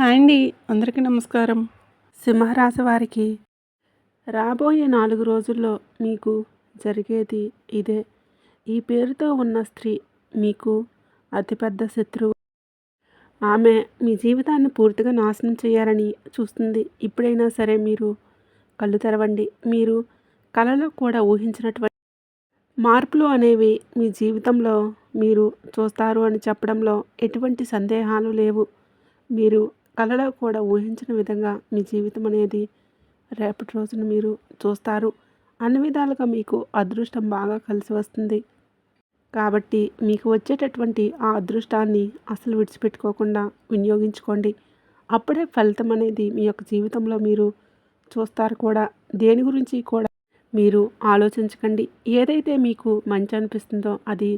Hi అండి. అందరికీ నమస్కారం. సింహరాశి వారికి రాబోయే 4 రోజుల్లో మీకు జరిగేది ఇదే. ఈ పేరుతో ఉన్న స్త్రీ మీకు అతిపెద్ద శత్రువు. ఆమె మీ జీవితాన్ని పూర్తిగా నాశనం చేయాలని చూస్తుంది. ఇప్పుడైనా సరే మీరు కళ్ళు తెరవండి. మీరు కలలో కూడా ఊహించినటువంటి మార్పులు అనేవి మీ జీవితంలో మీరు చూస్తారు అని చెప్పడంలో ఎటువంటి సందేహాలు లేవు. మీరు కలలో కూడా ఊహించిన విధంగా మీ జీవితం అనేది రేపటి రోజున మీరు చూస్తారు. అన్ని విధాలుగా మీకు అదృష్టం బాగా కలిసి వస్తుంది. కాబట్టి మీకు వచ్చేటటువంటి ఆ అదృష్టాన్ని అసలు విడిచిపెట్టుకోకుండా వినియోగించుకోండి. అప్పుడే ఫలితం అనేది మీ యొక్క జీవితంలో మీరు చూస్తారు కూడా. దేని గురించి కూడా మీరు ఆలోచించకండి. ఏదైతే మీకు మంచి అనిపిస్తుందో అది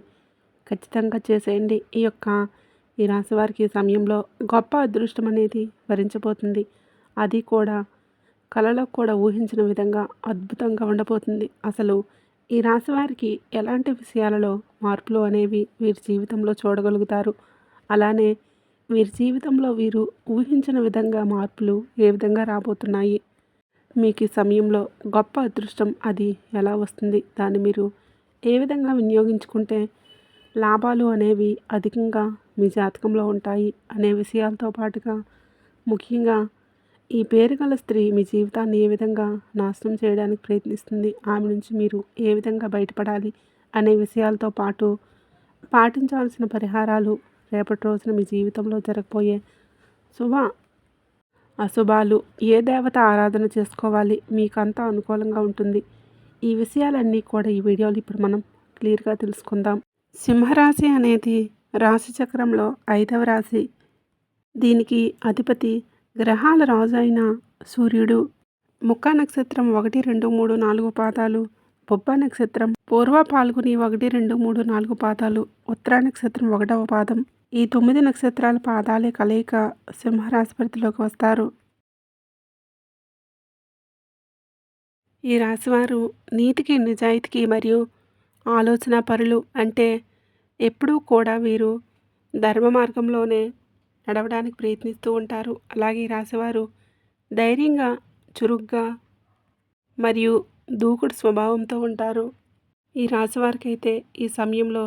ఖచ్చితంగా చేసేయండి. ఈ రాశి వారికి ఈ సమయంలో గొప్ప అదృష్టం అనేది వరించబోతుంది. అది కూడా కలలో కూడా ఊహించిన విధంగా అద్భుతంగా ఉండబోతుంది. అసలు ఈ రాశి వారికి ఎలాంటి విషయాలలో మార్పులు అనేవి వీరి జీవితంలో చూడగలుగుతారు. అలానే వీరి జీవితంలో వీరు ఊహించిన విధంగా మార్పులు ఏ విధంగా రాబోతున్నాయి, మీకు ఈ సమయంలో గొప్ప అదృష్టం అది ఎలా వస్తుంది, దాన్ని మీరు ఏ విధంగా వినియోగించుకుంటే లాభాలు అనేవి అధికంగా మీ జాతకంలో ఉంటాయి అనే విషయాలతో పాటుగా ముఖ్యంగా ఈ పేరు గల స్త్రీ మీ జీవితాన్ని ఏ విధంగా నాశనం చేయడానికి ప్రయత్నిస్తుంది, ఆమె నుంచి మీరు ఏ విధంగా బయటపడాలి అనే విషయాలతో పాటు పాటించాల్సిన పరిహారాలు, రేపటి రోజున మీ జీవితంలో జరగబోయే శుభ అశుభాలు, ఏ దేవత ఆరాధన చేసుకోవాలి, మీకంతా అనుకూలంగా ఉంటుంది. ఈ విషయాలన్నీ కూడా ఈ వీడియోలో ఇప్పుడు మనం క్లియర్గా తెలుసుకుందాం. సింహరాశి అనేది రాశి చక్రంలో 5వ రాశి. దీనికి అధిపతి గ్రహాల రాజు అయిన సూర్యుడు. ముక్కా నక్షత్రం 1, 2, 3, 4 పాదాలు, పుబ్బ నక్షత్రం పూర్వ పాల్గొని 1, 2, 3, 4 పాదాలు, ఉత్తర నక్షత్రం 1వ పాదం. ఈ 9 నక్షత్రాల పాదాలే కలయిక సింహరాశి పరిధిలోకి వస్తారు. ఈ రాశివారు నీతికి, నిజాయితీకి మరియు ఆలోచన పరులు. అంటే ఎప్పుడూ కూడా వీరు ధర్మ మార్గంలోనే నడవడానికి ప్రయత్నిస్తూ ఉంటారు. అలాగే ఈ రాశివారు ధైర్యంగా, చురుగ్గా మరియు దూకుడు స్వభావంతో ఉంటారు. ఈ రాశివారికి అయితే ఈ సమయంలో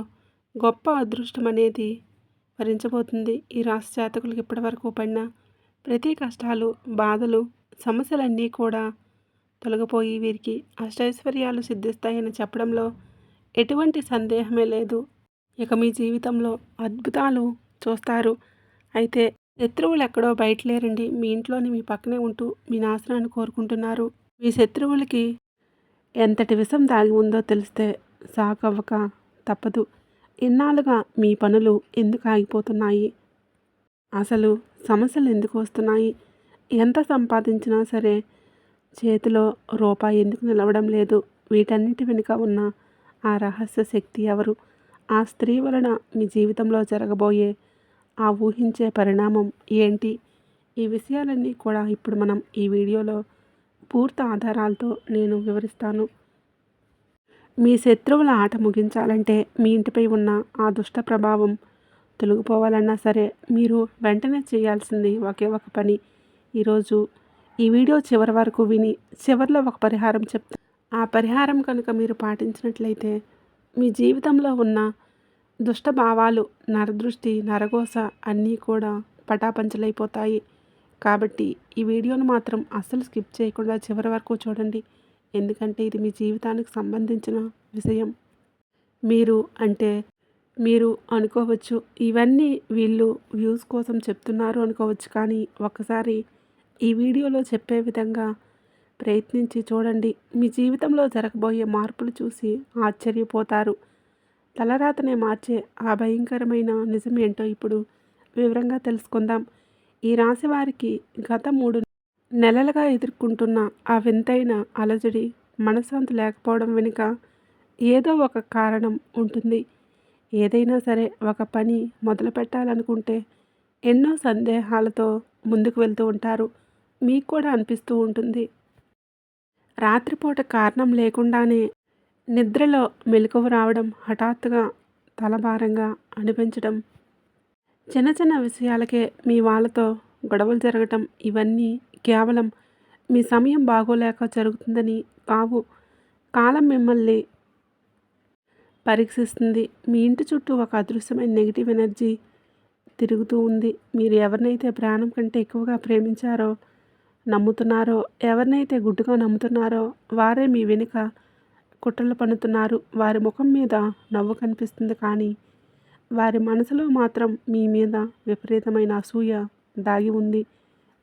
గొప్ప అదృష్టం అనేది వరించబోతుంది. ఈ రాశి జాతకులకు ఇప్పటివరకు పడిన ప్రతి కష్టాలు, బాధలు, సమస్యలన్నీ కూడా తొలగిపోయి వీరికి అష్టైశ్వర్యాలు సిద్ధిస్తాయని చెప్పడంలో ఎటువంటి సందేహమే లేదు. ఇక మీ జీవితంలో అద్భుతాలు చూస్తారు. అయితే శత్రువులు ఎక్కడో బయట లేరండి. మీ ఇంట్లోని మీ పక్కనే ఉంటూ మీ నాశనాన్ని కోరుకుంటున్నారు. మీ శత్రువులకి ఎంతటి విషం దాగి ఉందో తెలిస్తే సాకవ్వక తప్పదు. ఇన్నాళ్ళుగా మీ పనులు ఎందుకు ఆగిపోతున్నాయి, అసలు సమస్యలు ఎందుకు వస్తున్నాయి, ఎంత సంపాదించినా సరే చేతిలో రూపాయి ఎందుకు నిలవడం లేదు, వీటన్నిటి వెనుక ఉన్న ఆ రహస్య శక్తి ఎవరు, ఆ స్త్రీ వలన మీ జీవితంలో జరగబోయే ఆ ఊహించే పరిణామం ఏంటి, ఈ విషయాలన్నీ కూడా ఇప్పుడు మనం ఈ వీడియోలో పూర్తి ఆధారాలతో నేను వివరిస్తాను. మీ శత్రువుల ఆట ముగించాలంటే, మీ ఇంటిపై ఉన్న ఆ దుష్ట ప్రభావం తొలగిపోవాలన్నా సరే మీరు వెంటనే చేయాల్సింది ఒకే ఒక పని. ఈరోజు ఈ వీడియో చివరి వరకు విని చివరిలో ఒక పరిహారం చెప్తాను. ఆ పరిహారం కనుక మీరు పాటించినట్లయితే మీ జీవితంలో ఉన్న దుష్ట భావాలు, నరదృష్టి, నరఘోష అన్నీ కూడా పటాపంచలైపోతాయి. కాబట్టి ఈ వీడియోను మాత్రం అస్సలు స్కిప్ చేయకుండా చివరి వరకు చూడండి. ఎందుకంటే ఇది మీ జీవితానికి సంబంధించిన విషయం. మీరు అనుకోవచ్చు, ఇవన్నీ వీళ్ళు వ్యూస్ కోసం చెప్తున్నారు అనుకోవచ్చు. కానీ ఒక్కసారి ఈ వీడియోలో చెప్పే విధంగా ప్రయత్నించి చూడండి. మీ జీవితంలో జరగబోయే మార్పులు చూసి ఆశ్చర్యపోతారు. తలరాతనే మార్చే ఆ భయంకరమైన నిజం ఏంటో ఇప్పుడు వివరంగా తెలుసుకుందాం. ఈ రాశి వారికి గత 3 నెలలుగా ఎదుర్కొంటున్న ఆ వింతైన అలజడి, మనశ్శాంతి లేకపోవడం వెనుక ఏదో ఒక కారణం ఉంటుంది. ఏదైనా సరే ఒక పని మొదలు పెట్టాలనుకుంటే ఎన్నో సందేహాలతో ముందుకు వెళ్తూ ఉంటారు. మీకు కూడా అనిపిస్తూ ఉంటుంది, రాత్రిపూట కారణం లేకుండానే నిద్రలో మెలకువ రావడం, హఠాత్తుగా తలభారంగా అనిపించడం, చిన్న చిన్న విషయాలకే మీ వాళ్ళతో గొడవలు జరగటం ఇవన్నీ కేవలం మీ సమయం బాగోలేక జరుగుతుందని కావు. కాలం మిమ్మల్ని పరీక్షిస్తుంది. మీ ఇంటి చుట్టూ ఒక అదృశ్యమైన నెగిటివ్ ఎనర్జీ తిరుగుతూ ఉంది. మీరు ఎవరినైతే ప్రాణం కంటే ఎక్కువగా ప్రేమించారో, నమ్ముతున్నారో, ఎవరినైతే గుడ్డుగా నమ్ముతున్నారో వారే మీ వెనుక కుట్రలు పన్నుతున్నారు. వారి ముఖం మీద నవ్వు కనిపిస్తుంది, కానీ వారి మనసులో మాత్రం మీ మీద విపరీతమైన అసూయ దాగి ఉంది.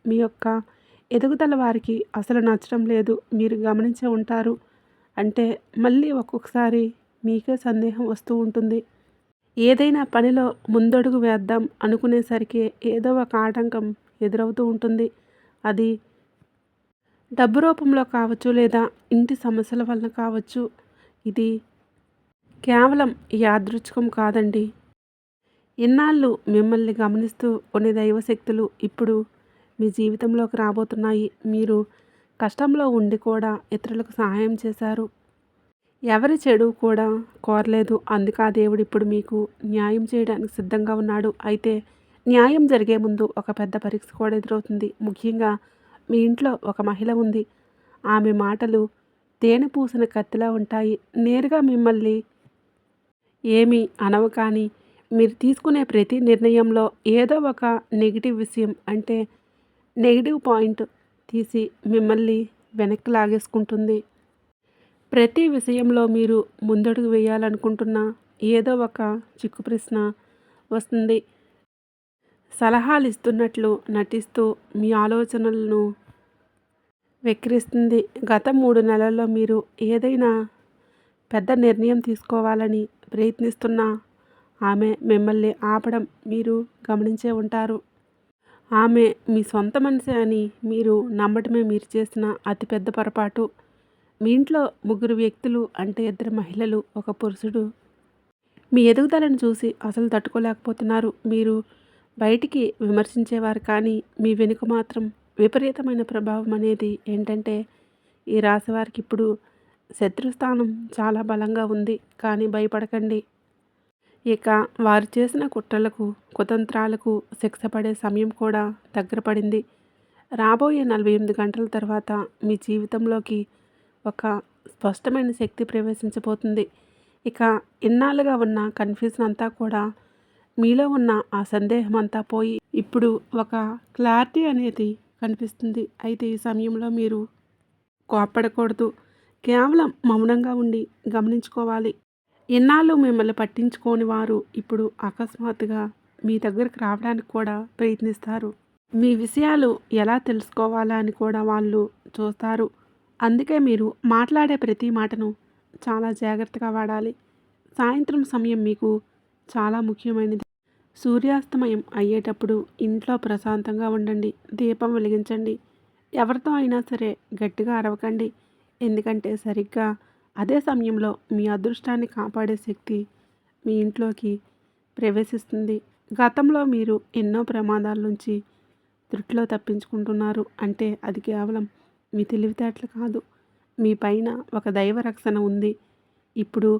మీ యొక్క ఎదుగుదల వారికి అసలు నచ్చడం లేదు. మీరు గమనించే ఉంటారు. అంటే మళ్ళీ ఒక్కొక్కసారి మీకే సందేహం వస్తూ ఉంటుంది. ఏదైనా పనిలో ముందడుగు వేద్దాం అనుకునేసరికి ఏదో ఒక ఆటంకం ఎదురవుతూ ఉంటుంది. అది డబ్బు రూపంలో కావచ్చు, లేదా ఇంటి సమస్యల వలన కావచ్చు. ఇది కేవలం యాదృచ్ఛికం కాదండి. ఇన్నాళ్ళు మిమ్మల్ని గమనిస్తూ కొన్ని దైవశక్తులు ఇప్పుడు మీ జీవితంలోకి రాబోతున్నాయి. మీరు కష్టంలో ఉండి కూడా ఇతరులకు సహాయం చేశారు. ఎవరి చెడు కూడా కోరలేదు. అందుకే ఆ దేవుడు ఇప్పుడు మీకు న్యాయం చేయడానికి సిద్ధంగా ఉన్నాడు. అయితే న్యాయం జరిగే ముందు ఒక పెద్ద పరీక్ష కూడా ఎదురవుతుంది. ముఖ్యంగా మీ ఇంట్లో ఒక మహిళ ఉంది. ఆమె మాటలు తేనె పూసిన కత్తిలా ఉంటాయి. నేరుగా మిమ్మల్ని ఏమీ అనవు, కానీ మీరు తీసుకునే ప్రతి నిర్ణయంలో ఏదో ఒక నెగిటివ్ విషయం, అంటే నెగిటివ్ పాయింట్ తీసి మిమ్మల్ని వెనక్కి లాగేసుకుంటుంది. ప్రతి విషయంలో మీరు ముందడుగు వేయాలనుకుంటున్న ఏదో ఒక చిక్కు ప్రశ్న వస్తుంది. సలహాలు ఇస్తున్నట్లు నటిస్తూ మీ ఆలోచనలను వెక్కిరిస్తుంది. గత 3 నెలల్లో మీరు ఏదైనా పెద్ద నిర్ణయం తీసుకోవాలని ప్రయత్నిస్తున్నా ఆమె మిమ్మల్ని ఆపడం మీరు గమనించే ఉంటారు. ఆమె మీ సొంత మనిషి అని మీరు నమ్మటమే మీరు చేసిన అతిపెద్ద పొరపాటు. మీ ఇంట్లో 3 వ్యక్తులు, అంటే 2 మహిళలు, ఒక పురుషుడు మీ ఎదుగుదలను చూసి అసలు తట్టుకోలేకపోతున్నారు. మీరు బయటికి విమర్శించేవారు, కానీ మీ వెనుక మాత్రం విపరీతమైన ప్రభావం అనేది ఏంటంటే, ఈ రాశి వారికి ఇప్పుడు శత్రుస్థానం చాలా బలంగా ఉంది. కానీ భయపడకండి. ఇక వారు చేసిన కుట్రలకు, కుతంత్రాలకు శిక్ష పడే సమయం కూడా దగ్గర పడింది. రాబోయే 48 గంటల తర్వాత మీ జీవితంలోకి ఒక స్పష్టమైన శక్తి ప్రవేశించబోతుంది. ఇక ఇన్నాళ్ళుగా ఉన్న కన్ఫ్యూజన్ అంతా కూడా, మీలో ఉన్న ఆ సందేహం అంతా పోయి ఇప్పుడు ఒక క్లారిటీ అనేది కనిపిస్తుంది. అయితే ఈ సమయంలో మీరు కోప్పడకూడదు. కేవలం మౌనంగా ఉండి గమనించుకోవాలి. ఇన్నాళ్ళు మిమ్మల్ని పట్టించుకోని వారు ఇప్పుడు అకస్మాత్తుగా మీ దగ్గరకు రావడానికి కూడా ప్రయత్నిస్తారు. మీ విషయాలు ఎలా తెలుసుకోవాలా అని కూడా వాళ్ళు చూస్తారు. అందుకే మీరు మాట్లాడే ప్రతి మాటను చాలా జాగ్రత్తగా వాడాలి. సాయంత్రం సమయం మీకు చాలా ముఖ్యమైనది. సూర్యాస్తమయం అయ్యేటప్పుడు ఇంట్లో ప్రశాంతంగా ఉండండి. దీపం వెలిగించండి. ఎవరితో అయినా సరే గట్టిగా అరవకండి. ఎందుకంటే సరిగ్గా అదే సమయంలో మీ అదృష్టాన్ని కాపాడే శక్తి మీ ఇంట్లోకి ప్రవేశిస్తుంది. గతంలో మీరు ఎన్నో ప్రమాదాల నుంచి త్రుటిలో తప్పించుకుంటున్నారు. అంటే అది కేవలం మీ తెలివితేటలు కాదు, మీ పైన ఒక దైవ రక్షణ ఉంది. ఇప్పుడు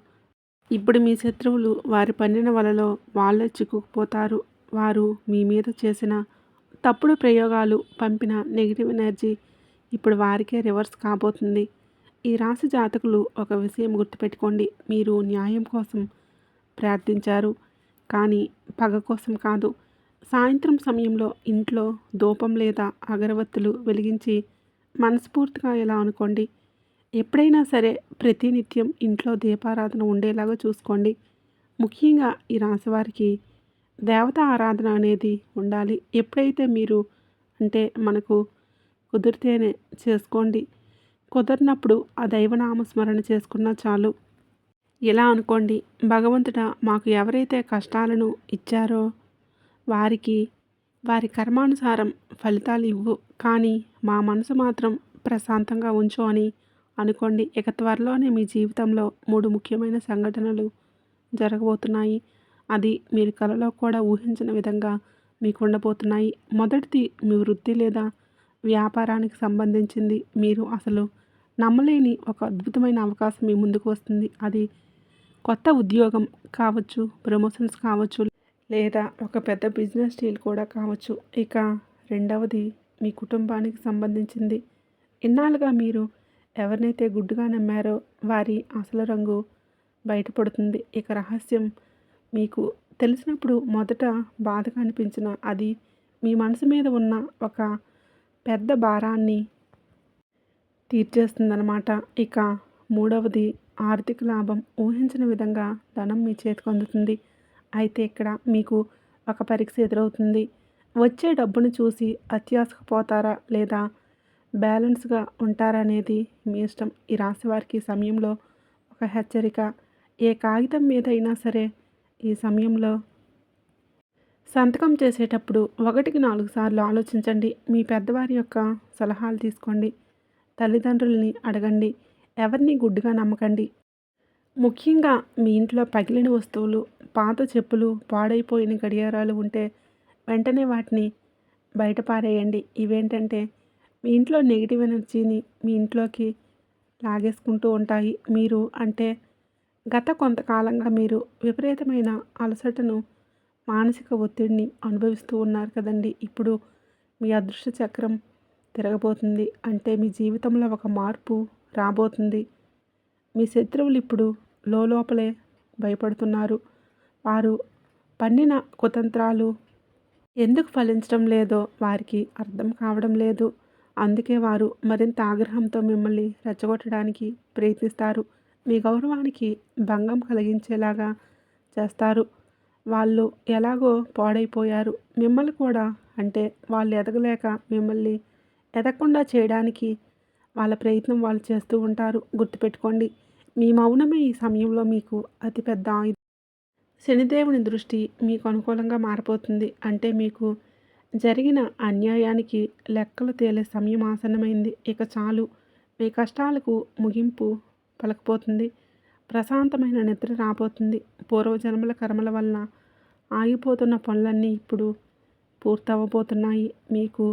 ఇప్పుడు మీ శత్రువులు వారి పన్నిన వలలో వాళ్ళే చిక్కుకుపోతారు. వారు మీ మీద చేసిన తప్పుడు ప్రయోగాలు, పంపిన నెగిటివ్ ఎనర్జీ ఇప్పుడు వారికే రివర్స్ కాబోతుంది. ఈ రాశి జాతకులు ఒక విషయం గుర్తుపెట్టుకోండి. మీరు న్యాయం కోసం ప్రార్థించారు, కానీ పగ కోసం కాదు. సాయంత్రం సమయంలో ఇంట్లో ధూపం లేదా అగరవత్తులు వెలిగించి మనస్ఫూర్తిగా ఇలా అనుకోండి. ఎప్పుడైనా సరే ప్రతినిత్యం ఇంట్లో దీపారాధన ఉండేలాగా చూసుకోండి. ముఖ్యంగా ఈ రాశి వారికి దేవతా ఆరాధన అనేది ఉండాలి. ఎప్పుడైతే మీరు, అంటే మనకు కుదిరితేనే చేసుకోండి. కుదరినప్పుడు ఆ దైవనామస్మరణ చేసుకున్నా చాలు. ఇలా అనుకోండి, భగవంతుడా, మాకు ఎవరైతే కష్టాలను ఇచ్చారో వారికి వారి కర్మానుసారం ఫలితాలు ఇవ్వు, కానీ మా మనసు మాత్రం ప్రశాంతంగా ఉంచు అని అనుకోండి. ఇక త్వరలోనే మీ జీవితంలో 3 ముఖ్యమైన సంఘటనలు జరగబోతున్నాయి. అది మీరు కలలో కూడా ఊహించిన విధంగా మీకు ఉండబోతున్నాయి. మొదటిది మీ వృత్తి లేదా వ్యాపారానికి సంబంధించింది. మీరు అసలు నమ్మలేని ఒక అద్భుతమైన అవకాశం మీ ముందుకు వస్తుంది. అది కొత్త ఉద్యోగం కావచ్చు, ప్రమోషన్స్ కావచ్చు, లేదా ఒక పెద్ద బిజినెస్ డీల్ కూడా కావచ్చు. ఇక రెండవది మీ కుటుంబానికి సంబంధించింది. ఇన్నాళ్ళుగా మీరు ఎవరినైతే గుడ్డిగా నమ్మారో వారి అసలు రంగు బయటపడుతుంది. ఇక రహస్యం మీకు తెలిసినప్పుడు మొదట బాధగా అనిపించిన అది మీ మనసు మీద ఉన్న ఒక పెద్ద భారాన్ని తీర్చేస్తుందన్నమాట. ఇక మూడవది ఆర్థిక లాభం. ఊహించని విధంగా ధనం మీ చేతికి అందుతుంది. అయితే ఇక్కడ మీకు ఒక పరీక్ష ఎదురవుతుంది. వచ్చే డబ్బును చూసి అత్యాశకు పోతారా లేదా బ్యాలెన్స్గా ఉంటారా అనేది మీ ఇష్టం. ఈ రాశి వారికి సమయంలో ఒక హెచ్చరిక. ఏ కాగితం మీద అయినా సరే ఈ సమయంలో సంతకం చేసేటప్పుడు 1కి 4 సార్లు ఆలోచించండి. మీ పెద్దవారి యొక్క సలహాలు తీసుకోండి. తల్లిదండ్రులని అడగండి. ఎవరిని గుడ్డిగా నమ్మకండి. ముఖ్యంగా మీ ఇంట్లో పగిలిన వస్తువులు, పాత చెప్పులు, పాడైపోయిన గడియారాలు ఉంటే వెంటనే వాటిని బయట పారేయండి. ఇవేంటంటే మీ ఇంట్లో నెగిటివ్ ఎనర్జీని మీ ఇంట్లోకి లాగేసుకుంటూ ఉంటాయి. మీరు అంటే గత కొంతకాలంగా మీరు విపరీతమైన అలసటను, మానసిక ఒత్తిడిని అనుభవిస్తూ ఉన్నారు కదండి. ఇప్పుడు మీ అదృష్ట చక్రం తిరగబోతుంది. అంటే మీ జీవితంలో ఒక మార్పు రాబోతుంది. మీ శత్రువులు ఇప్పుడు లోపలే భయపడుతున్నారు. వారు పన్నిన కుతంత్రాలు ఎందుకు ఫలించడం లేదో వారికి అర్థం కావడం లేదు. అందుకే వారు మరింత ఆగ్రహంతో మిమ్మల్ని రెచ్చగొట్టడానికి ప్రయత్నిస్తారు. మీ గౌరవానికి భంగం కలిగించేలాగా చేస్తారు. వాళ్ళు ఎలాగో పాడైపోయారు. మిమ్మల్ని కూడా అంటే వాళ్ళు ఎదగలేక మిమ్మల్ని ఎదగకుండా చేయడానికి వాళ్ళ ప్రయత్నం వాళ్ళు చేస్తూ ఉంటారు. గుర్తుపెట్టుకోండి. మీ మౌనమే ఈ సమయంలో మీకు అతిపెద్ద ఆయుధం. శనిదేవుని దృష్టి మీకు అనుకూలంగా మారిపోతుంది. అంటే మీకు జరిగిన అన్యాయానికి లెక్కలు తేలే సమయం ఆసన్నమైంది. ఇక చాలు. మీ కష్టాలకు ముగింపు పలకపోతుంది. ప్రశాంతమైన నిద్ర రాబోతుంది. పూర్వజన్మల కర్మల వలన ఆగిపోతున్న పనులన్నీ ఇప్పుడు పూర్తవబోతున్నాయి. మీకు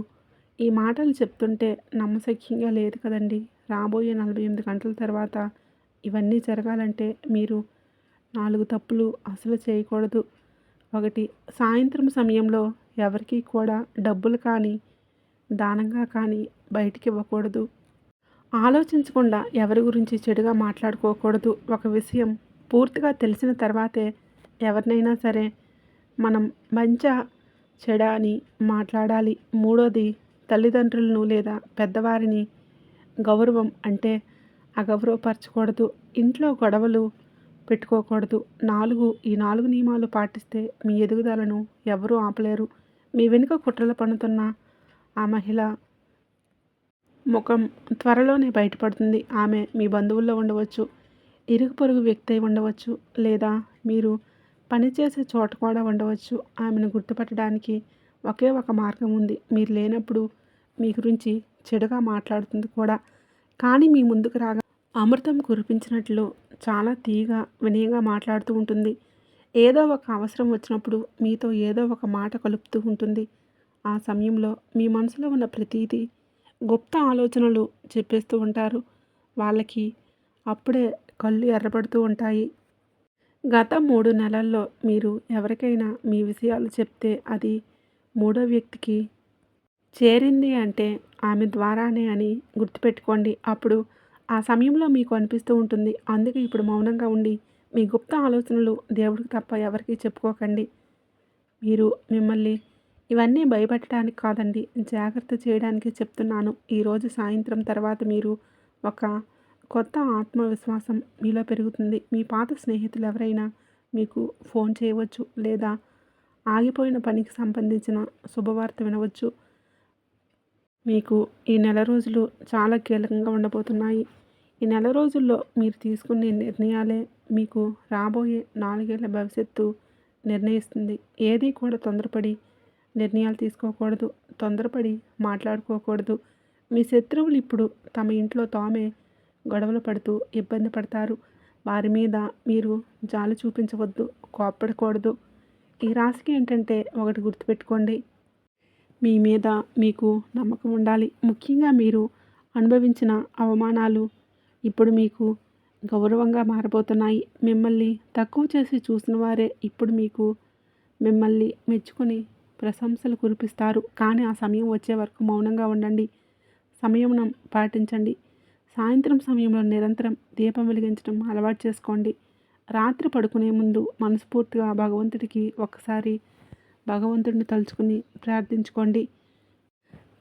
ఈ మాటలు చెప్తుంటే నమ్మశక్యంగా లేదు కదండి. రాబోయే 48 గంటల తర్వాత ఇవన్నీ జరగాలంటే మీరు 4 తప్పులు అసలు చేయకూడదు. 1. సాయంత్రం సమయంలో ఎవరికీ కూడా డబ్బులు కానీ, దానంగా కానీ బయటికి ఇవ్వకూడదు. ఆలోచించకుండా ఎవరి గురించి చెడుగా మాట్లాడుకోకూడదు. ఒక విషయం పూర్తిగా తెలిసిన తర్వాతే ఎవరినైనా సరే మనం మంచా చెడా అని మాట్లాడాలి. 3. తల్లిదండ్రులను లేదా పెద్దవారిని గౌరవం అంటే అగౌరవపరచకూడదు. ఇంట్లో గొడవలు పెట్టుకోకూడదు. 4 ఈ 4 నియమాలు పాటిస్తే మీ ఎదుగుదలను ఎవరూ ఆపలేరు. మీ వెనుక కుట్రలు పన్నుతున్న ఆ మహిళ ముఖం త్వరలోనే బయటపడుతుంది. ఆమె మీ బంధువుల్లో ఉండవచ్చు, ఇరుగు పొరుగు వ్యక్తి అయి ఉండవచ్చు, లేదా మీరు పనిచేసే చోట కూడా ఉండవచ్చు. ఆమెను గుర్తుపట్టడానికి ఒకే ఒక మార్గం ఉంది. మీరు లేనప్పుడు మీ గురించి చెడుగా మాట్లాడుతుంది కూడా. కానీ మీ ముందుకు రాగా అమృతం కురిపించినట్లు చాలా తీయగా వినయంగా మాట్లాడుతూ ఉంటుంది. ఏదో ఒక అవసరం వచ్చినప్పుడు మీతో ఏదో ఒక మాట కలుపుతూ ఉంటుంది. ఆ సమయంలో మీ మనసులో ఉన్న ప్రతీదీ గుప్త ఆలోచనలు చెప్పేస్తూ ఉంటారు. వాళ్ళకి అప్పుడే కళ్ళు ఎర్రబడుతూ ఉంటాయి. గత 3 నెలల్లో మీరు ఎవరికైనా మీ విషయాలు చెప్తే అది మూడో వ్యక్తికి చేరింది అంటే ఆమె ద్వారానే అని గుర్తుపెట్టుకోండి. అప్పుడు ఆ సమయంలో మీకు అనిపిస్తూ ఉంటుంది. అందుకే ఇప్పుడు మౌనంగా ఉండి మీ గుప్త ఆలోచనలు దేవుడికి తప్ప ఎవరికీ చెప్పుకోకండి. మీరు మిమ్మల్ని ఇవన్నీ భయపెట్టడానికి కాదండి, జాగ్రత్త చేయడానికి చెప్తున్నాను. ఈరోజు సాయంత్రం తర్వాత మీరు ఒక కొత్త ఆత్మవిశ్వాసం మీలో పెరుగుతుంది. మీ పాత స్నేహితులు ఎవరైనా మీకు ఫోన్ చేయవచ్చు లేదా ఆగిపోయిన పనికి సంబంధించిన శుభవార్త వినవచ్చు. మీకు ఈ నెల రోజులు చాలా కీలకంగా ఉండబోతున్నాయి. ఈ నెల రోజుల్లో మీరు తీసుకునే నిర్ణయాలే మీకు రాబోయే 4 ఏళ్ల భవిష్యత్తు నిర్ణయిస్తుంది. ఏది కూడా తొందరపడి నిర్ణయాలు తీసుకోకూడదు. తొందరపడి మాట్లాడుకోకూడదు. మీ శత్రువులు ఇప్పుడు తమ ఇంట్లో తామే గొడవలు పడుతూ ఇబ్బంది పడతారు. వారి మీద మీరు జాలి చూపించవద్దు, కోప్పడకూడదు. ఈ రాశికి ఏంటంటే ఒకటి గుర్తుపెట్టుకోండి. మీ మీద మీకు నమ్మకం ఉండాలి. ముఖ్యంగా మీరు అనుభవించిన అవమానాలు ఇప్పుడు మీకు గౌరవంగా మారబోతున్నాయి. మిమ్మల్ని తక్కువ చేసి చూసిన వారే ఇప్పుడు మీకు మిమ్మల్ని మెచ్చుకొని ప్రశంసలు కురిపిస్తారు. కానీ ఆ సమయం వచ్చే వరకు మౌనంగా ఉండండి. సంయమనం పాటించండి. సాయంత్రం సమయంలో నిరంతరం దీపం వెలిగించడం అలవాటు చేసుకోండి. రాత్రి పడుకునే ముందు మనస్ఫూర్తిగా భగవంతుడికి ఒక్కసారి భగవంతుడిని తలుచుకుని ప్రార్థించుకోండి.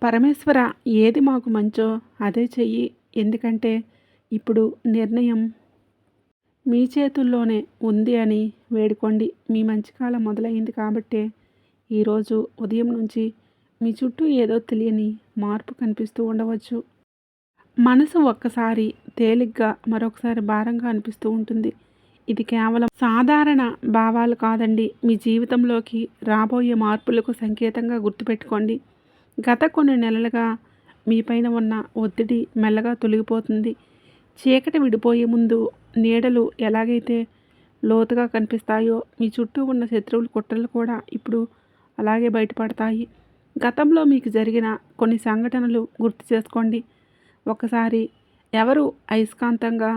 పరమేశ్వర, ఏది మాకు మంచో అదే చెయ్యి. ఎందుకంటే ఇప్పుడు నిర్ణయం మీ చేతుల్లోనే ఉంది అని వేడుకోండి. మీ మంచి కాలం మొదలైంది కాబట్టే ఈరోజు ఉదయం నుంచి మీ చుట్టూ ఏదో తెలియని మార్పు కనిపిస్తూ ఉండవచ్చు. మనసు ఒక్కసారి తేలిగ్గా మరొకసారి భారంగా అనిపిస్తూ ఉంటుంది. ఇది కేవలం సాధారణ భావాలు కాదండి. మీ జీవితంలోకి రాబోయే మార్పులకు సంకేతంగా గుర్తుపెట్టుకోండి. గత కొన్ని నెలలుగా మీపైన ఉన్న ఒత్తిడి మెల్లగా తొలగిపోతుంది. చీకటి విడిపోయే ముందు నీడలు ఎలాగైతే లోతుగా కనిపిస్తాయో మీ చుట్టూ ఉన్న శత్రువుల కుట్రలు కూడా ఇప్పుడు అలాగే బయటపడతాయి. గతంలో మీకు జరిగిన కొన్ని సంఘటనలు గుర్తు చేసుకోండి. ఒకసారి ఎవరు అయస్కాంతంగా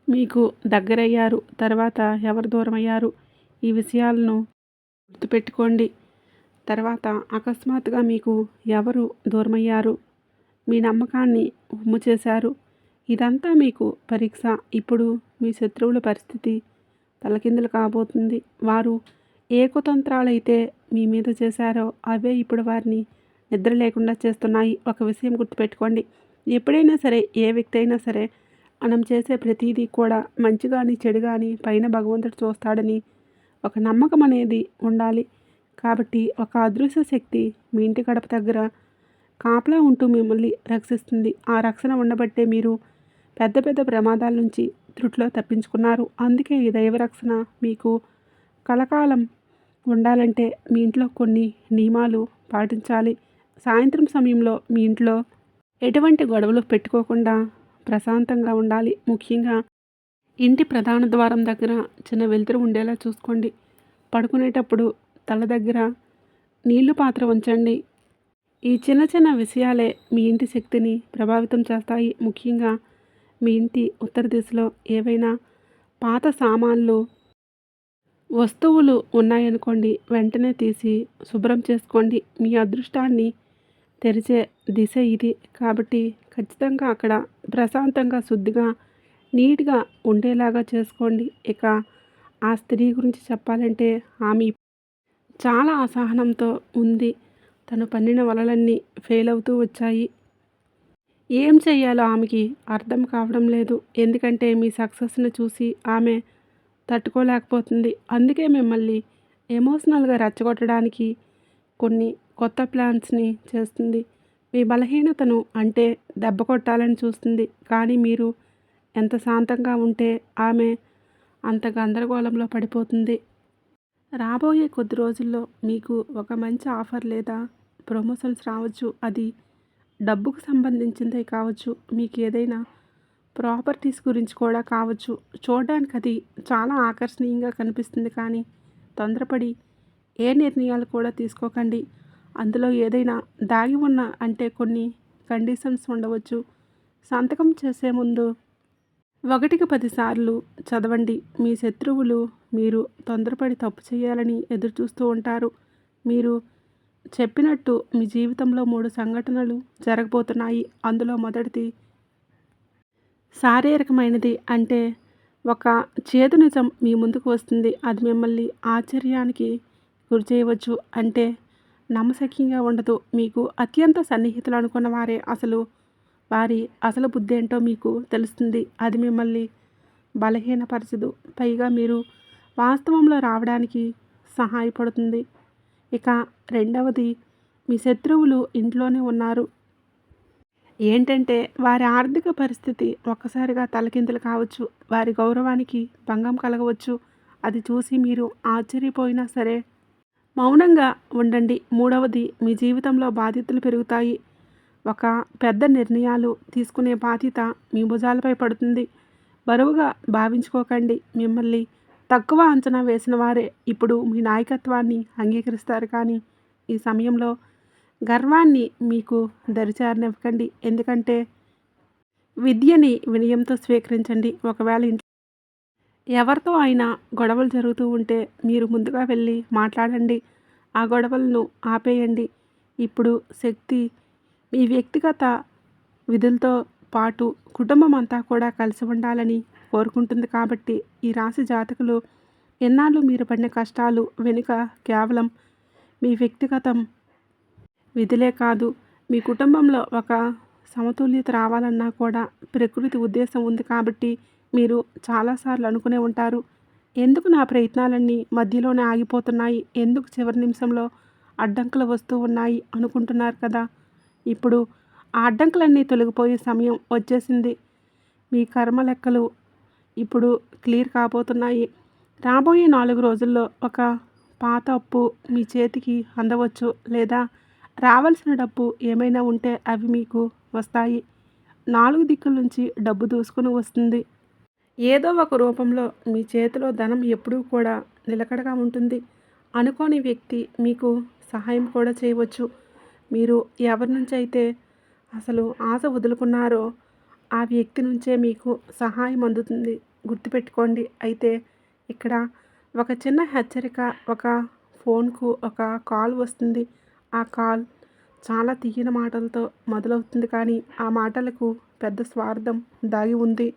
మీకు దగ్గరయ్యారు, తర్వాత ఎవరు దూరమయ్యారు, ఈ విషయాలను గుర్తుపెట్టుకోండి. తర్వాత అకస్మాత్తుగా మీకు ఎవరు దూరమయ్యారు, మీ నమ్మకాన్ని ఉమ్ము చేశారు. ఇదంతా మీకు పరీక్ష. ఇప్పుడు మీ శత్రువుల పరిస్థితి తలకిందులు కాబోతుంది. వారు ఏ కుతంత్రాలైతే మీ మీద చేశారో అవే ఇప్పుడు వారిని నిద్ర లేకుండా చేస్తున్నాయి. ఒక విషయం గుర్తుపెట్టుకోండి. ఎప్పుడైనా సరే, ఏ వ్యక్తి అయినా సరే, మనం చేసే ప్రతిదీ కూడా మంచి కానీ చెడు కానీ పైన భగవంతుడు చూస్తాడని ఒక నమ్మకం అనేది ఉండాలి. కాబట్టి ఒక అదృశ్య శక్తి మీ ఇంటి గడప దగ్గర కాపలా ఉంటూ మిమ్మల్ని రక్షిస్తుంది. ఆ రక్షణ ఉండబట్టే మీరు పెద్ద పెద్ద ప్రమాదాల నుంచి త్రుట్లో తప్పించుకున్నారు. అందుకే ఈ దైవరక్షణ మీకు కలకాలం ఉండాలంటే మీ ఇంట్లో కొన్ని నియమాలు పాటించాలి. సాయంత్రం సమయంలో మీ ఇంట్లో ఎటువంటి గొడవలు పెట్టుకోకుండా ప్రశాంతంగా ఉండాలి. ముఖ్యంగా ఇంటి ప్రధాన ద్వారం దగ్గర చిన్న వెలుతురు ఉండేలా చూసుకోండి. పడుకునేటప్పుడు తల దగ్గర నీళ్లు పాత్ర ఉంచండి. ఈ చిన్న చిన్న విషయాలే మీ ఇంటి శక్తిని ప్రభావితం చేస్తాయి. ముఖ్యంగా మీ ఇంటి ఉత్తర దిశలో ఏవైనా పాత సామాన్లు, వస్తువులు ఉన్నాయనుకోండి, వెంటనే తీసి శుభ్రం చేసుకోండి. మీ అదృష్టాన్ని తెరిచే దిశ ఇది. కాబట్టి ఖచ్చితంగా అక్కడ ప్రశాంతంగా, శుద్ధిగా, నీట్గా ఉండేలాగా చేసుకోండి. ఇక ఆ స్త్రీ గురించి చెప్పాలంటే ఆమె చాలా అసహనంతో ఉంది. తను పన్నిన వలలన్నీ ఫెయిల్ అవుతూ వచ్చాయి. ఏం చెయ్యాలో ఆమెకి అర్థం కావడం లేదు. ఎందుకంటే మీ సక్సెస్ని చూసి ఆమె తట్టుకోలేకపోతుంది. అందుకే మిమ్మల్ని ఎమోషనల్గా రెచ్చగొట్టడానికి కొన్ని కొత్త ప్లాన్స్ని చేస్తుంది. మీ బలహీనతను అంటే దెబ్బ కొట్టాలని చూస్తుంది. కానీ మీరు ఎంత శాంతంగా ఉంటే ఆమె అంత గందరగోళంలో పడిపోతుంది. రాబోయే కొద్ది రోజుల్లో మీకు ఒక మంచి ఆఫర్ లేదా ప్రమోషన్స్ రావచ్చు. అది డబ్బుకు సంబంధించిందే కావచ్చు, మీకు ఏదైనా ప్రాపర్టీస్ గురించి కూడా కావచ్చు. చూడడానికి అది చాలా ఆకర్షణీయంగా కనిపిస్తుంది. కానీ తొందరపడి ఏ నిర్ణయాలు కూడా తీసుకోకండి. అందులో ఏదైనా దాగి ఉన్న అంటే కొన్ని కండిషన్స్ ఉండవచ్చు. సంతకం చేసే ముందు 1కి 10 సార్లు చదవండి. మీ శత్రువులు మీరు తొందరపడి తప్పు చేయాలని ఎదురుచూస్తూ ఉంటారు. మీరు చెప్పినట్టు మీ జీవితంలో 3 సంఘటనలు జరగబోతున్నాయి. అందులో మొదటిది శారీరకమైనది. అంటే ఒక చేదు నిజం మీ ముందుకు వస్తుంది. అది మిమ్మల్ని ఆశ్చర్యానికి గురి చేయవచ్చు. అంటే నమ్మశక్యంగా ఉండదు. మీకు అత్యంత సన్నిహితులు అనుకున్న వారే వారి అసలు బుద్ధి ఏంటో మీకు తెలుస్తుంది. అది మిమ్మల్ని బలహీనపరచదు. పైగా మీరు వాస్తవంలో రావడానికి సహాయపడుతుంది. ఇక రెండవది, మీ శత్రువులు ఇంట్లోనే ఉన్నారు. ఏంటంటే వారి ఆర్థిక పరిస్థితి ఒక్కసారిగా తలకిందులు కావచ్చు. వారి గౌరవానికి భంగం కలగవచ్చు. అది చూసి మీరు ఆశ్చర్యపోయినా సరే మౌనంగా ఉండండి. మూడవది, మీ జీవితంలో బాధ్యతలు పెరుగుతాయి. ఒక పెద్ద నిర్ణయాలు తీసుకునే బాధ్యత మీ భుజాలపై పడుతుంది. బరువుగా భావించుకోకండి. మిమ్మల్ని తక్కువ అంచనా వేసిన వారే ఇప్పుడు మీ నాయకత్వాన్ని అంగీకరిస్తారు. కానీ ఈ సమయంలో గర్వాన్ని మీకు దరిచారనివ్వకండి. ఎందుకంటే విద్యని వినయంతో స్వీకరించండి. ఒకవేళ ఇంట్లో ఎవరితో అయినా గొడవలు జరుగుతూ ఉంటే మీరు ముందుగా వెళ్ళి మాట్లాడండి. ఆ గొడవలను ఆపేయండి. ఇప్పుడు శక్తి మీ వ్యక్తిగత విధులతో పాటు కుటుంబం అంతా కూడా కలిసి ఉండాలని కోరుకుంటుంది కాబట్టి ఈ రాశి జాతకులు ఎన్నాళ్ళు మీరు పడిన కష్టాలు వెనుక కేవలం మీ వ్యక్తిగతం విధులే కాదు, మీ కుటుంబంలో ఒక సమతుల్యత రావాలన్నా కూడా ప్రకృతి ఉద్దేశం ఉంది కాబట్టి మీరు చాలాసార్లు అనుకునే ఉంటారు. ఎందుకు నా ప్రయత్నాలన్నీ మధ్యలోనే ఆగిపోతున్నాయి? ఎందుకు చివరి నిమిషంలో అడ్డంకులు వస్తూ ఉన్నాయి అనుకుంటున్నారు కదా! ఇప్పుడు ఆ అడ్డంకులన్నీ తొలగిపోయే సమయం వచ్చేసింది. మీ కర్మ లెక్కలు ఇప్పుడు క్లియర్ కాబోతున్నాయి. రాబోయే 4 రోజుల్లో ఒక పాత అప్పు మీ చేతికి అందవచ్చు, లేదా రావాల్సిన డబ్బు ఏమైనా ఉంటే అవి మీకు వస్తాయి. 4 దిక్కుల నుంచి డబ్బు దూసుకుని వస్తుంది. ఏదో ఒక రూపంలో మీ చేతిలో ధనం ఎప్పుడూ కూడా నిలకడగా ఉంటుంది. అనుకోని వ్యక్తి మీకు సహాయం కూడా చేయవచ్చు. మీరు ఎవరి నుంచి అయితే అసలు ఆశ వదులుకున్నారో ఆ వ్యక్తి నుంచే మీకు సహాయం అందుతుంది. గుర్తుపెట్టుకోండి. అయితే ఇక్కడ ఒక చిన్న హెచ్చరిక, ఒక ఫోన్కు ఒక కాల్ వస్తుంది. ఆ కాల్ చాలా తీయని మాటలతో మొదలవుతుంది, కానీ ఆ మాటలకు పెద్ద స్వార్థం దాగి ఉంది.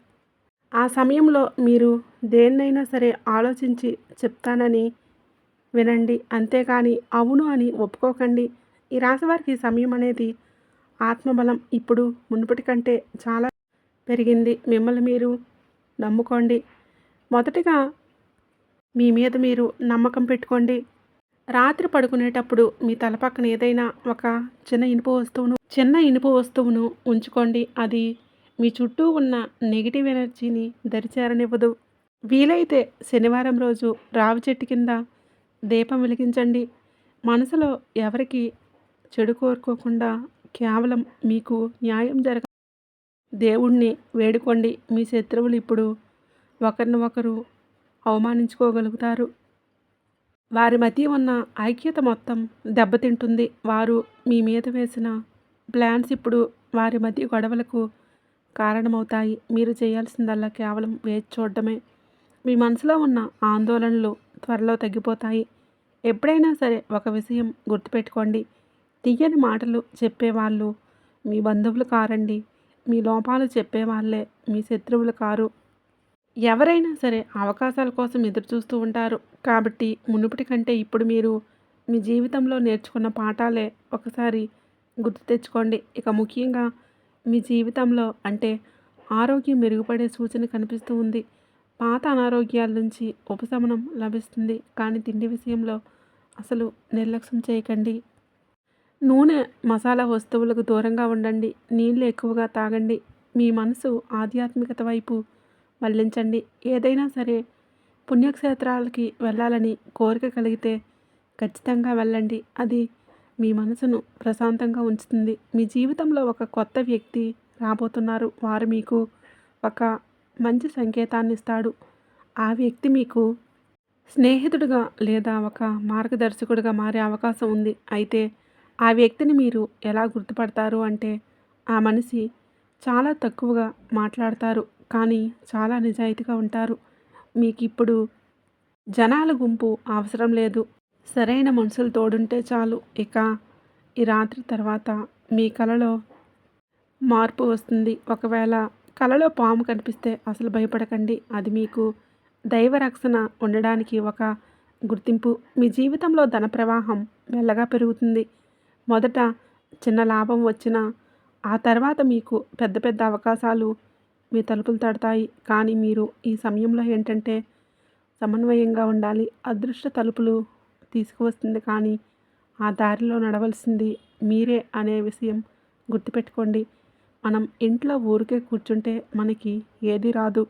ఆ సమయంలో మీరు దేన్నైనా సరే ఆలోచించి చెప్తానని వినండి, అంతేకాని అవును అని ఒప్పుకోకండి. ఈ రాశివారికి ఈ సమయం అనేది ఆత్మబలం ఇప్పుడు మునుపటి కంటే చాలా పెరిగింది. మిమ్మల్ని మీరు నమ్ముకోండి. మొదటిగా మీ మీద మీరు నమ్మకం పెట్టుకోండి. రాత్రి పడుకునేటప్పుడు మీ తల పక్కన ఏదైనా ఒక చిన్న ఇనుప వస్తువును ఉంచుకోండి. అది మీ చుట్టూ ఉన్న నెగిటివ్ ఎనర్జీని దరిచేరనివ్వదు. వీలైతే శనివారం రోజు రావి చెట్టు కింద దీపం వెలిగించండి. మనసులో ఎవరికి చెడు కోరుకోకుండా కేవలం మీకు న్యాయం దేవుణ్ణి వేడుకోండి. మీ శత్రువులు ఇప్పుడు ఒకరిని ఒకరు అవమానించుకోగలుగుతారు. వారి మధ్య ఉన్న ఐక్యత మొత్తం దెబ్బతింటుంది. వారు మీ మీద వేసిన ప్లాన్స్ ఇప్పుడు వారి మధ్య గొడవలకు కారణమవుతాయి. మీరు చేయాల్సిందల్లా కేవలం వేచి చూడడమే. మీ మనసులో ఉన్న ఆందోళనలు త్వరలో తగ్గిపోతాయి. ఎప్పుడైనా సరే ఒక విషయం గుర్తుపెట్టుకోండి. తీయని మాటలు చెప్పేవాళ్ళు మీ బంధువులు కారండి. మీ లోపాలు చెప్పేవాళ్ళే మీ శత్రువులు కారు. ఎవరైనా సరే అవకాశాల కోసం ఎదురు చూస్తూ ఉంటారు. కాబట్టి మునుపటి కంటే ఇప్పుడు మీరు మీ జీవితంలో నేర్చుకున్న పాఠాలే ఒకసారి గుర్తు తెచ్చుకోండి. ఇక ముఖ్యంగా మీ జీవితంలో అంటే ఆరోగ్యం మెరుగుపడే సూచన కనిపిస్తూ ఉంది. పాత అనారోగ్యాల నుంచి ఉపశమనం లభిస్తుంది. కానీ తిండి విషయంలో అసలు నిర్లక్ష్యం చేయకండి. నూనె, మసాలా వస్తువులకు దూరంగా ఉండండి. నీళ్ళు ఎక్కువగా తాగండి. మీ మనసు ఆధ్యాత్మికత వైపు మళ్లించండి. ఏదైనా సరే పుణ్యక్షేత్రాలకి వెళ్ళాలని కోరిక కలిగితే ఖచ్చితంగా వెళ్ళండి. అది మీ మనసును ప్రశాంతంగా ఉంచుతుంది. మీ జీవితంలో ఒక కొత్త వ్యక్తి రాబోతున్నారు. వారు మీకు ఒక మంచి సంకేతాన్ని ఇస్తాడు. ఆ వ్యక్తి మీకు స్నేహితుడిగా లేదా ఒక మార్గదర్శకుడిగా మారే అవకాశం ఉంది. అయితే ఆ వ్యక్తిని మీరు ఎలా గుర్తుపడతారు అంటే, ఆ మనిషి చాలా తక్కువగా మాట్లాడతారు, కానీ చాలా నిజాయితీగా ఉంటారు. మీకు ఇప్పుడు జనాల గుంపు అవసరం లేదు. సరైన మనుషులు తోడుంటే చాలు. ఇక ఈ రాత్రి తర్వాత మీ కలలో మార్పు వస్తుంది. ఒకవేళ కలలో పాము కనిపిస్తే అసలు భయపడకండి. అది మీకు దైవ రక్షణ ఉండడానికి ఒక గుర్తింపు. మీ జీవితంలో ధన ప్రవాహం మెల్లగా పెరుగుతుంది. మొదట చిన్న లాభం వచ్చినా ఆ తర్వాత మీకు పెద్ద పెద్ద అవకాశాలు మీ తలుపులు తడతాయి. కానీ మీరు ఈ సమయంలో ఏంటంటే సమన్వయంగా ఉండాలి. అదృష్ట తలుపులు తీసుకువస్తుంది, కానీ ఆ దారిలో నడవలసింది మీరే అనే విషయం గుర్తుపెట్టుకోండి. మనం ఇంట్లో ఊరికే కూర్చుంటే మనకి ఏది రాదు.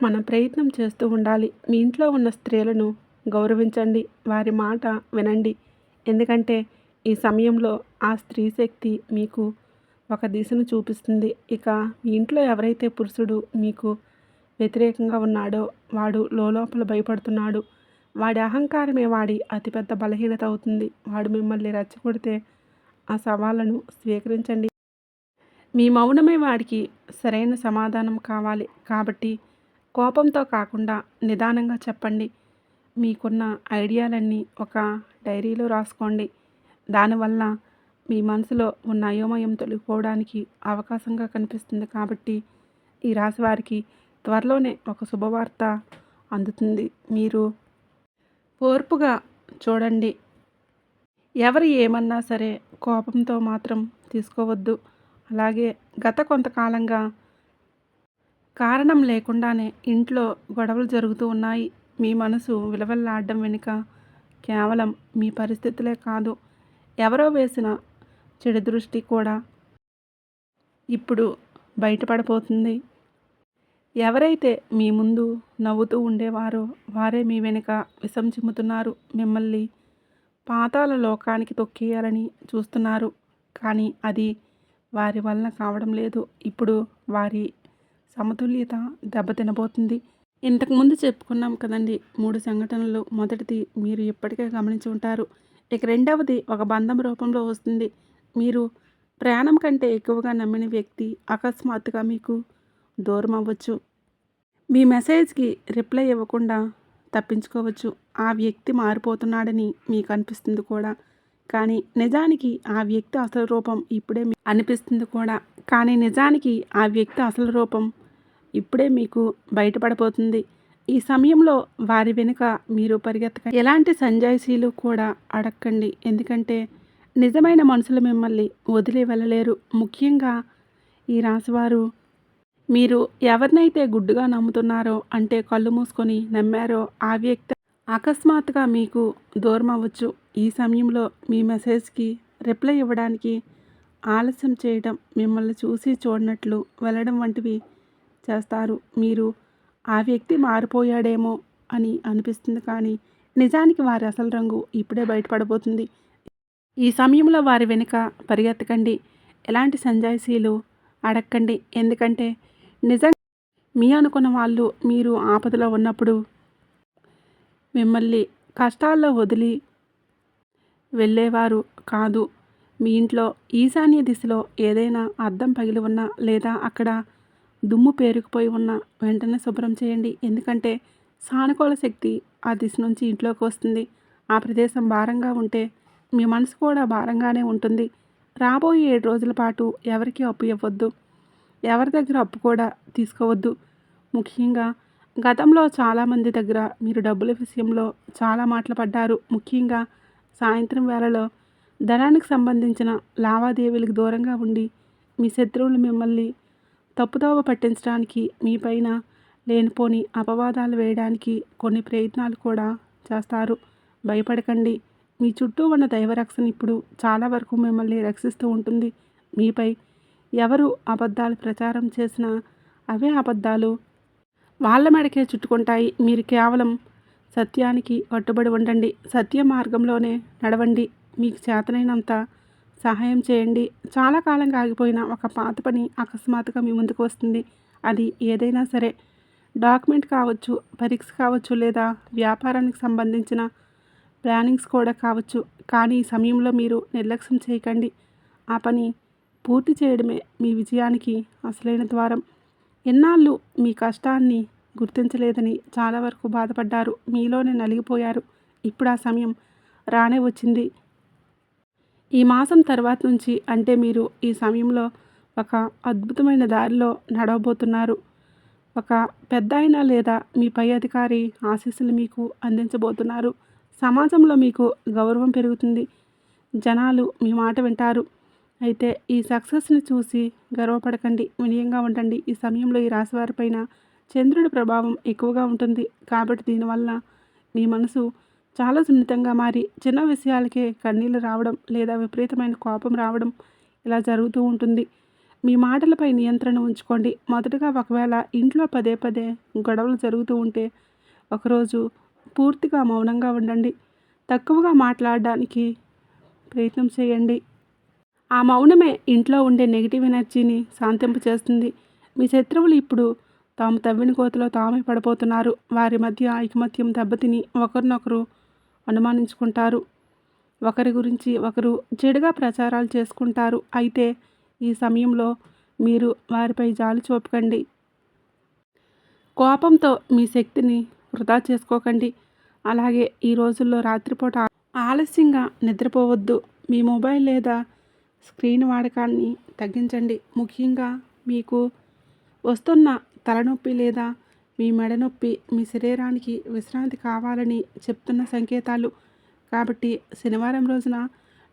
మన ప్రయత్నం చేస్తూ ఉండాలి. మీ ఇంట్లో ఉన్న స్త్రీలను గౌరవించండి. వారి మాట వినండి. ఎందుకంటే ఈ సమయంలో ఆ స్త్రీ శక్తి మీకు ఒక దిశను చూపిస్తుంది. ఇక మీ ఇంట్లో ఎవరైతే పురుషుడు మీకు వ్యతిరేకంగా ఉన్నాడో వాడు లోపల భయపడుతున్నాడు. వాడి అహంకారమే వాడి అతిపెద్ద బలహీనత అవుతుంది. వాడు మిమ్మల్ని రెచ్చగొడితే ఆ సవాళ్ళను స్వీకరించండి. మీ మౌనమే వాడికి సరైన సమాధానం కావాలి. కాబట్టి కోపంతో కాకుండా నిదానంగా చెప్పండి. మీకున్న ఐడియాలన్నీ ఒక డైరీలో రాసుకోండి. దానివల్ల మీ మనసులో ఉన్న అయోమయం తొలగిపోవడానికి అవకాశంగా కనిపిస్తుంది. కాబట్టి ఈ రాశి వారికి త్వరలోనే ఒక శుభవార్త అందుతుంది. మీరు ఓర్పుగా చూడండి. ఎవరు ఏమన్నా సరే కోపంతో మాత్రం తీసుకోవద్దు. అలాగే గత కొంతకాలంగా కారణం లేకుండానే ఇంట్లో గొడవలు జరుగుతూ ఉన్నాయి. మీ మనసు విలవెల్లాడడం వెనుక కేవలం మీ పరిస్థితులే కాదు, ఎవరో వేసిన చెడు దృష్టి కూడా ఇప్పుడు బయటపడబోతుంది. ఎవరైతే మీ ముందు నవ్వుతూ ఉండేవారో వారే మీ వెనుక విషం చిమ్ముతున్నారు. మిమ్మల్ని పాతాళ లోకానికి తొక్కేయాలని చూస్తున్నారు. కానీ అది వారి వలన కావడం లేదు. ఇప్పుడు వారి సమతుల్యత దెబ్బతినబోతుంది. ఇంతకుముందు చెప్పుకున్నాం కదండి 3 సంఘటనలు. మొదటిది మీరు ఇప్పటికే గమనించి ఉంటారు. ఇక రెండవది ఒక బంధం రూపంలో వస్తుంది. మీరు ప్రాణం కంటే ఎక్కువగా నమ్మిన వ్యక్తి అకస్మాత్తుగా మీకు దూరం అవ్వచ్చు. మీ మెసేజ్కి రిప్లై ఇవ్వకుండా తప్పించుకోవచ్చు. ఆ వ్యక్తి మారిపోతున్నాడని మీకు అనిపిస్తుంది కూడా. కానీ నిజానికి ఆ వ్యక్తి అసలు రూపం ఇప్పుడే అనిపిస్తుంది కూడా. కానీ నిజానికి ఆ వ్యక్తి అసలు రూపం ఇప్పుడే మీకు బయటపడబోతుంది. ఈ సమయంలో వారి వెనుక మీరు పరిగెత్తకండి. ఎలాంటి సంజాయిషీలు కూడా అడగండి. ఎందుకంటే నిజమైన మనుషులు మిమ్మల్ని వదిలి వెళ్ళలేరు. ముఖ్యంగా ఈ రాశివారు మీరు ఎవరినైతే గుడ్డుగా నమ్ముతున్నారో, అంటే కళ్ళు మూసుకొని నమ్మారో ఆ వ్యక్తి అకస్మాత్తుగా మీకు దూరం అవ్వచ్చు. ఈ సమయంలో మీ మెసేజ్కి రిప్లై ఇవ్వడానికి ఆలస్యం చేయడం, మిమ్మల్ని చూసి చూడనట్లు వెళ్ళడం వంటివి చేస్తారు. మీరు ఆ వ్యక్తి మారిపోయాడేమో అని అనిపిస్తుంది. కానీ నిజానికి వారి అసలు రంగు ఇప్పుడే బయటపడబోతుంది. ఈ సమయంలో వారి వెనుక పరిగెత్తకండి. ఎలాంటి సంజాయిషీలు అడగండి. ఎందుకంటే నిజంగా మీ అనుకున్న వాళ్ళు మీరు ఆపదలో ఉన్నప్పుడు మిమ్మల్ని కష్టాల్లో వదిలి వెళ్ళేవారు కాదు. మీ ఇంట్లో ఈశాన్య దిశలో ఏదైనా అద్దం పగిలి ఉన్నా లేదా అక్కడ దుమ్ము పేరుకుపోయి ఉన్న వెంటనే శుభ్రం చేయండి. ఎందుకంటే సానుకూల శక్తి ఆ దిశ నుంచి ఇంట్లోకి వస్తుంది. ఆ ప్రదేశం భారంగా ఉంటే మీ మనసు కూడా భారంగానే ఉంటుంది. రాబోయే 7 రోజుల పాటు ఎవరికి అప్పు ఇవ్వద్దు. ఎవరి దగ్గర అప్పు కూడా తీసుకోవద్దు. ముఖ్యంగా గతంలో చాలామంది దగ్గర మీరు డబ్బుల విషయంలో చాలా మాటలు పడ్డారు. ముఖ్యంగా సాయంత్రం వేళలో ధనానికి సంబంధించిన లావాదేవీలకు దూరంగా ఉండి మీ శత్రువులు మిమ్మల్ని తప్పుదోవ పట్టించడానికి, మీ పైన లేనిపోని అపవాదాలు వేయడానికి కొన్ని ప్రయత్నాలు కూడా చేస్తారు. భయపడకండి. మీ చుట్టూ ఉన్న దైవరక్షణ ఇప్పుడు చాలా వరకు మిమ్మల్ని రక్షిస్తూ ఉంటుంది. మీపై ఎవరు అబద్ధాలు ప్రచారం చేసినా అవే అబద్ధాలు వాళ్ళ మెడకే చుట్టుకుంటాయి. మీరు కేవలం సత్యానికి కట్టుబడి ఉండండి. సత్య మార్గంలోనే నడవండి. మీకు చేతనైనంత సహాయం చేయండి. చాలా కాలంగా ఆగిపోయిన ఒక పాత పని అకస్మాత్తుగా మీ ముందుకు వస్తుంది. అది ఏదైనా సరే, డాక్యుమెంట్ కావచ్చు, పరీక్ష కావచ్చు, లేదా వ్యాపారానికి సంబంధించిన ప్లానింగ్స్ కూడా కావచ్చు. కానీ ఈ సమయంలో మీరు నిర్లక్ష్యం చేయకండి. ఆ పని పూర్తి చేయడమే మీ విజయానికి అసలైన ద్వారం. ఎన్నాళ్ళు మీ కష్టాన్ని గుర్తించలేదని చాలా వరకు బాధపడ్డారు. మీలోనే నలిగిపోయారు. ఇప్పుడు ఆ సమయం రానే వచ్చింది. ఈ మాసం తర్వాత నుంచి, అంటే మీరు ఈ సమయంలో ఒక అద్భుతమైన దారిలో నడవబోతున్నారు. ఒక పెద్దాయన లేదా మీ పై అధికారి ఆశీస్సులు మీకు అందించబోతున్నారు. సమాజంలో మీకు గౌరవం పెరుగుతుంది. జనాలు మీ మాట వింటారు. అయితే ఈ సక్సెస్ని చూసి గర్వపడకండి. వినయంగా ఉండండి. ఈ సమయంలో ఈ రాశివారిపైన చంద్రుడి ప్రభావం ఎక్కువగా ఉంటుంది. కాబట్టి దీనివల్ల మీ మనసు చాలా సున్నితంగా మారి చిన్న విషయాలకే కన్నీళ్ళు రావడం లేదా విపరీతమైన కోపం రావడం ఇలా జరుగుతూ ఉంటుంది. మీ మాటలపై నియంత్రణ ఉంచుకోండి. మొదటగా ఒకవేళ ఇంట్లో పదే పదే గొడవలు జరుగుతూ ఉంటే ఒకరోజు పూర్తిగా మౌనంగా ఉండండి. తక్కువగా మాట్లాడడానికి ప్రయత్నం చేయండి. ఆ మౌనమే ఇంట్లో ఉండే నెగిటివ్ ఎనర్జీని శాంతింప చేస్తుంది. మీ శత్రువులు ఇప్పుడు తాము తవ్విన కోతిలో తామే పడిపోతున్నారు. వారి మధ్య ఐకమత్యం దెబ్బతిని ఒకరినొకరు అనుమానించుకుంటారు. ఒకరి గురించి ఒకరు చెడుగా ప్రచారాలు చేసుకుంటారు. అయితే ఈ సమయంలో మీరు వారిపై జాలి చూపకండి. కోపంతో మీ శక్తిని వృధా చేసుకోకండి. అలాగే ఈ రోజుల్లో రాత్రిపూట ఆలస్యంగా నిద్రపోవద్దు. మీ మొబైల్ లేదా స్క్రీన్ వాడకాన్ని తగ్గించండి. ముఖ్యంగా మీకు వస్తున్న తలనొప్పి లేదా మీ మెడ నొప్పి మీ శరీరానికి విశ్రాంతి కావాలని చెప్తున్న సంకేతాలు. కాబట్టి శనివారం రోజున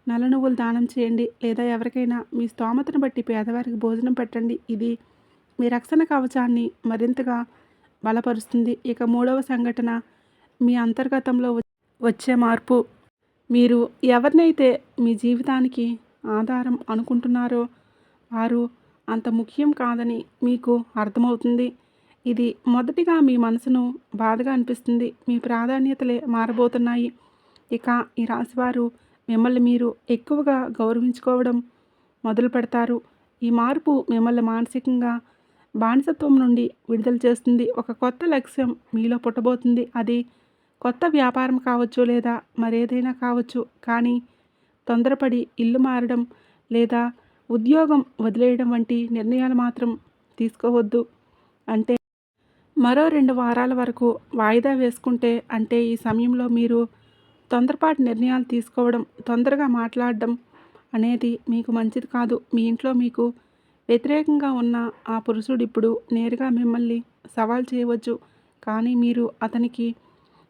నల్ల నువ్వులు దానం చేయండి, లేదా ఎవరికైనా మీ స్తోమతను బట్టి పేదవారికి భోజనం పెట్టండి. ఇది మీ రక్షణ కవచాన్ని మరింతగా బలపరుస్తుంది. ఇక మూడవ సంఘటన మీ అంతర్గతంలో వచ్చే మార్పు. మీరు ఎవరినైతే మీ జీవితానికి ఆధారం అనుకుంటున్నారో వారు అంత ముఖ్యం కాదని మీకు అర్థమవుతుంది. ఇది మొదటిగా మీ మనసును బాధగా అనిపిస్తుంది. మీ ప్రాధాన్యతలే మారబోతున్నాయి. ఇక ఈ రాశివారు మిమ్మల్ని మీరు ఎక్కువగా గౌరవించుకోవడం మొదలు పెడతారు. ఈ మార్పు మిమ్మల్ని మానసికంగా బానిసత్వం నుండి విడుదల చేస్తుంది. ఒక కొత్త లక్ష్యం మీలో పుట్టబోతుంది. అది కొత్త వ్యాపారం కావచ్చు, లేదా మరేదైనా కావచ్చు. కానీ తొందరపడి ఇల్లు మారడం లేదా ఉద్యోగం వదిలేయడం వంటి నిర్ణయాలు మాత్రం తీసుకోవద్దు. అంటే మరో 2 వారాల వరకు వాయిదా వేసుకుంటే, అంటే ఈ సమయంలో మీరు తొందరపాటు నిర్ణయాలు తీసుకోవడం, తొందరగా మాట్లాడడం అనేది మీకు మంచిది కాదు. మీ ఇంట్లో మీకు వ్యతిరేకంగా ఉన్న ఆ పురుషుడు ఇప్పుడు నేరుగా మిమ్మల్ని సవాల్ చేయవచ్చు. కానీ మీరు అతనికి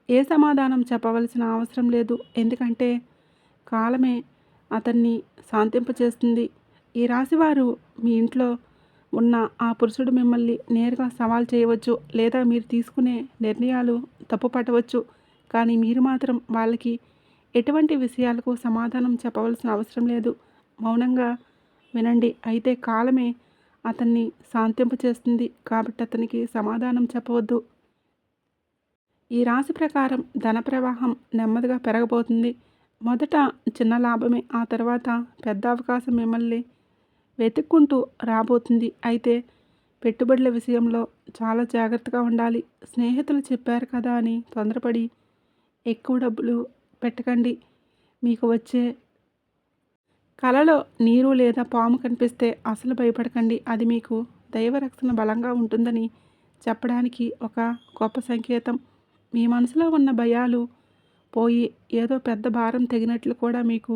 ఏ సమాధానం చెప్పవలసిన అవసరం లేదు. ఎందుకంటే కాలమే అతన్ని శాంతింపచేస్తుంది. ఈ రాశివారు మీ ఇంట్లో ఉన్న ఆ పురుషుడు మిమ్మల్ని నేరుగా సవాల్ చేయవచ్చు, లేదా మీరు తీసుకునే నిర్ణయాలు తప్పు పట్టవచ్చు. కానీ మీరు మాత్రం వాళ్ళకి ఎటువంటి విషయాలకు సమాధానం చెప్పవలసిన అవసరం లేదు. మౌనంగా వినండి. అయితే కాలమే అతన్ని శాంతింపచేస్తుంది. కాబట్టి అతనికి సమాధానం చెప్పవద్దు. ఈ రాశి ప్రకారం ధన ప్రవాహం నెమ్మదిగా పెరగబోతుంది. మొదట చిన్న లాభమే, ఆ తర్వాత పెద్ద అవకాశం మిమ్మల్ని వెతుక్కుంటూ రాబోతుంది. అయితే పెట్టుబడుల విషయంలో చాలా జాగ్రత్తగా ఉండాలి. స్నేహితులు చెప్పారు కదా అని తొందరపడి ఎక్కువ డబ్బులు పెట్టకండి. మీకు వచ్చే కలలో నీరు లేదా పాము కనిపిస్తే అసలు భయపడకండి. అది మీకు దైవరక్షణ బలంగా ఉంటుందని చెప్పడానికి ఒక గొప్ప సంకేతం. మీ మనసులో ఉన్న భయాలు పోయి ఏదో పెద్ద భారం తెగినట్లు కూడా మీకు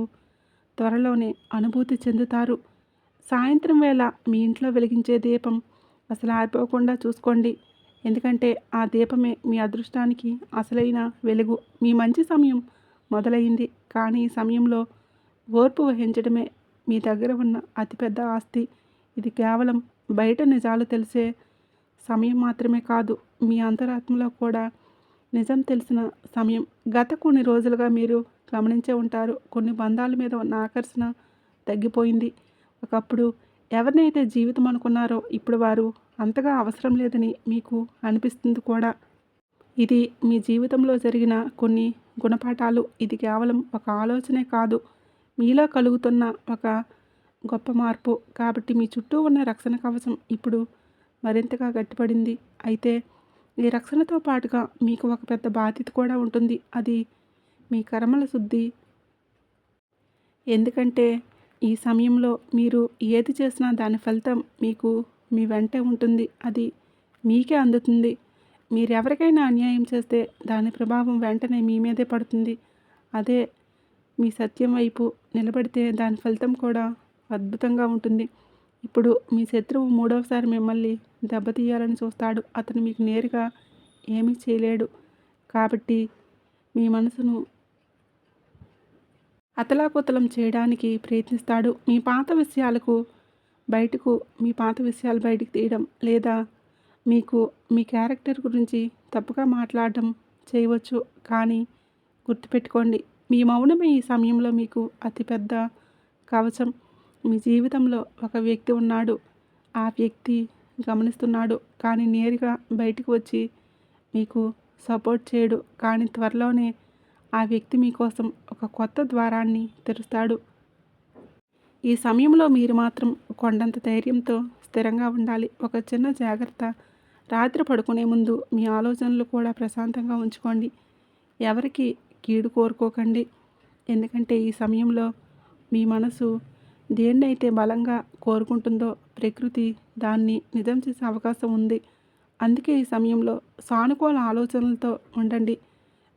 త్వరలోనే అనుభూతి చెందుతారు. సాయంత్రం వేళ మీ ఇంట్లో వెలిగించే దీపం అసలు ఆరిపోకుండా చూసుకోండి. ఎందుకంటే ఆ దీపమే మీ అదృష్టానికి అసలైన వెలుగు. మీ మంచి సమయం మొదలైంది. కానీ ఈ సమయంలో ఓర్పు వహించడమే మీ దగ్గర ఉన్న అతిపెద్ద ఆస్తి. ఇది కేవలం బయట నిజాలు తెలిసే సమయం మాత్రమే కాదు, మీ అంతరాత్మలో కూడా నిజం తెలిసిన సమయం. గత కొన్ని రోజులుగా మీరు గమనించే ఉంటారు, కొన్ని బంధాల మీద ఉన్న ఆకర్షణ తగ్గిపోయింది. ఒకప్పుడు ఎవరినైతే జీవితం అనుకున్నారో ఇప్పుడు వారు అంతగా అవసరం లేదని మీకు అనిపిస్తుంది కూడా. ఇది మీ జీవితంలో జరిగిన కొన్ని గుణపాఠాలు. ఇది కేవలం ఒక ఆలోచనే కాదు, మీలో కలుగుతున్న ఒక గొప్ప మార్పు. కాబట్టి మీ చుట్టూ ఉన్న రక్షణ కవచం ఇప్పుడు మరింతగా గట్టిపడింది. అయితే ఈ రక్షణతో పాటుగా మీకు ఒక పెద్ద బాధ్యత కూడా ఉంటుంది. అది మీ కర్మల శుద్ధి. ఎందుకంటే ఈ సమయంలో మీరు ఏది చేసినా దాని ఫలితం మీకు మీ వెంటే ఉంటుంది. అది మీకే అందుతుంది. మీరు ఎవరికైనా అన్యాయం చేస్తే దాని ప్రభావం వెంటనే మీ మీదే పడుతుంది. అదే మీ సత్యం వైపు నిలబడితే దాని ఫలితం కూడా అద్భుతంగా ఉంటుంది. ఇప్పుడు మీ శత్రువు మూడవసారి మిమ్మల్ని దెబ్బతీయాలని చూస్తాడు. అతను మీకు నేరుగా ఏమీ చేయలేడు. కాబట్టి మీ మనసును అతలాకుతలం చేయడానికి ప్రయత్నిస్తాడు. మీ పాత విషయాలు బయటకు తీయడం, లేదా మీకు మీ క్యారెక్టర్ గురించి తప్పుగా మాట్లాడడం చేయవచ్చు. కానీ గుర్తుపెట్టుకోండి, మీ మౌనమే ఈ సమయంలో మీకు అతిపెద్ద కవచం. మీ జీవితంలో ఒక వ్యక్తి ఉన్నాడు. ఆ వ్యక్తి గమనిస్తున్నాడు, కానీ నేరుగా బయటకు వచ్చి మీకు సపోర్ట్ చేయడు. కానీ త్వరలోనే ఆ వ్యక్తి మీకోసం ఒక కొత్త ద్వారాన్ని తెరుస్తాడు. ఈ సమయంలో మీరు మాత్రం కొండంత ధైర్యంతో స్థిరంగా ఉండాలి. ఒక చిన్న జాగ్రత్త, రాత్రి పడుకునే ముందు మీ ఆలోచనలు కూడా ప్రశాంతంగా ఉంచుకోండి. ఎవరికి కీడు కోరుకోకండి. ఎందుకంటే ఈ సమయంలో మీ మనసు దేన్నైతే బలంగా కోరుకుంటుందో ప్రకృతి దాన్ని నిజం చేసే అవకాశం ఉంది. అందుకే ఈ సమయంలో సానుకూల ఆలోచనలతో ఉండండి.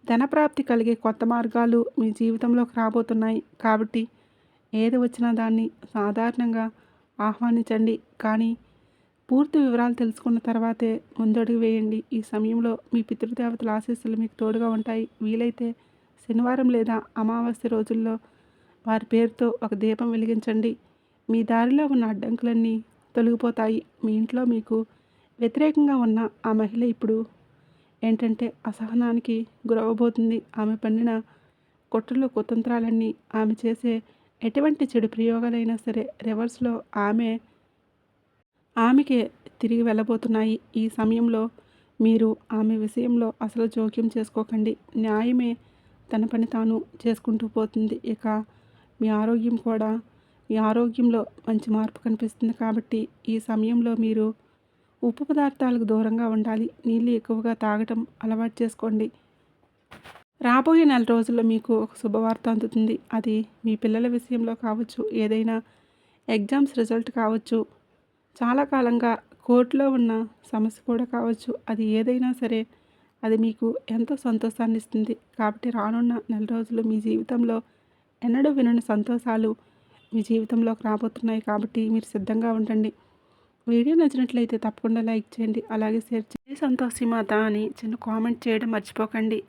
ధనప్రాప్తి కలిగే కొత్త మార్గాలు మీ జీవితంలోకి రాబోతున్నాయి. కాబట్టి ఏది వచ్చినా దాన్ని సాధారణంగా ఆహ్వానించండి. కానీ పూర్తి వివరాలు తెలుసుకున్న తర్వాతే ముందడుగు వేయండి. ఈ సమయంలో మీ పితృదేవతల ఆశీస్సులు మీకు తోడుగా ఉంటాయి. వీలైతే శనివారం లేదా అమావాస్య రోజుల్లో వారి పేరుతో ఒక దీపం వెలిగించండి. మీ దారిలో ఉన్న అడ్డంకులన్నీ తొలగిపోతాయి. మీ ఇంట్లో మీకు వ్యతిరేకంగా ఉన్న ఆ మహిళ ఇప్పుడు ఏంటంటే అసహనానికి గురవబోతుంది. ఆమె పన్నిన కుట్రలు కుతంత్రాలన్నీ, ఆమె చేసే ఎటువంటి చెడు ప్రయోగాలైనా సరే రివర్స్లో ఆమెకే తిరిగి వెళ్ళబోతున్నాయి. ఈ సమయంలో మీరు ఆమె విషయంలో అసలు జోక్యం చేసుకోకండి. న్యాయమే తన పని తాను చేసుకుంటూ పోతుంది. ఇక మీ ఆరోగ్యంలో మంచి మార్పు కనిపిస్తుంది. కాబట్టి ఈ సమయంలో మీరు ఉప్పు పదార్థాలకు దూరంగా ఉండాలి. నీళ్ళు ఎక్కువగా తాగటం అలవాటు చేసుకోండి. రాబోయే నెల రోజుల్లో మీకు ఒక శుభవార్త అందుతుంది. అది మీ పిల్లల విషయంలో కావచ్చు, ఏదైనా ఎగ్జామ్స్ రిజల్ట్ కావచ్చు, చాలా కాలంగా కోర్టులో ఉన్న సమస్య కూడా కావచ్చు. అది ఏదైనా సరే అది మీకు ఎంతో సంతోషాన్ని ఇస్తుంది. కాబట్టి రానున్న నెల రోజులు మీ జీవితంలో ఎన్నడూ వినని సంతోషాలు మీ జీవితంలోకి రాబోతున్నాయి. కాబట్టి మీరు సిద్ధంగా ఉండండి. వీడియో నచ్చినట్లయితే తప్పకుండా లైక్ చేయండి. అలాగే షేర్ చేయండి. సంతోషి మాత అని చిన్న కామెంట్ చేయడం మర్చిపోకండి.